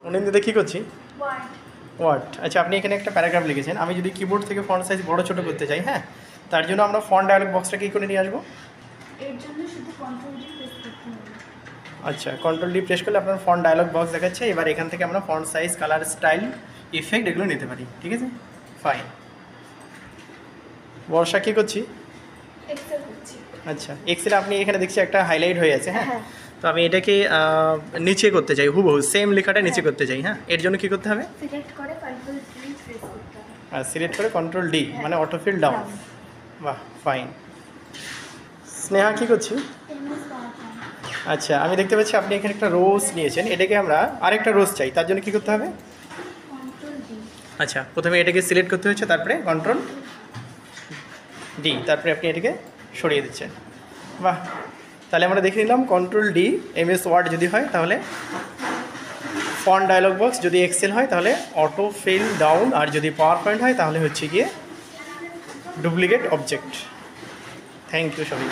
অনিন্দিতা কী করছি? Word. Word. আচ্ছা, আপনি এখানে একটা প্যারাগ্রাফ লিখেছেন। আমি যদি কিবোর্ড থেকে ফন্ট সাইজ বড় ছোটো করতে চাই, হ্যাঁ, তার জন্য আমরা ফন্ট ডায়ালগ বক্সটা কী করে নিয়ে আসবো? এর জন্য শুধু কন্ট্রোল ডি প্রেস করতে হবে। আচ্ছা, কন্ট্রোল ডি প্রেস করলে আপনার ফন্ট ডায়ালগ বক্স দেখাচ্ছে। এবার এখান থেকে আমরা font size, colour, style, effect এগুলো নিতে পারি। ঠিক আছে, ফাইন। বর্ষা কী করছি? এক্সেল করছি। আচ্ছা, এক্সেলে আপনি এখানে দেখছি একটা হাইলাইট হয়ে আছে, হ্যাঁ। হ্যাঁ। তো আমি এটাকে নিচে করতে চাই, হুবহু সেম লেখাটা নিচে করতে চাই, হ্যাঁ। এর জন্য কী করতে হবে? সিলেক্ট করে কন্ট্রোল ডি প্রেস করতে হবে। আর সিলেক্ট করে কন্ট্রোল ডি, মানে অটোফিল ডাউন। বাহ, ফাইন। স্নেহা কী করছি? MS PowerPoint. আচ্ছা, আমি দেখতে পাচ্ছি আপনি এখানে একটা রোজ নিয়েছেন। এটাকে আমরা আরেকটা রোজ চাই, তার জন্য কী করতে হবে? Control D. আচ্ছা, প্রথমে এটাকে সিলেক্ট করতে হচ্ছে, তারপরে কন্ট্রোল ডি, তারপরে আপনি এটাকে সরিয়ে দিচ্ছেন। বাহ, তাহলে আমরা দেখে নিলাম কন্ট্রোল ডি এমএস ওয়ার্ড যদি হয় তাহলে ফন্ট ডায়ালগ বক্স, যদি এক্সেল হয় তাহলে অটো ফিল ডাউন, আর যদি পাওয়ার পয়েন্ট হয় তাহলে হচ্ছে গিয়ে ডুপ্লিকেট অবজেক্ট। থ্যাংক ইউ সবাই।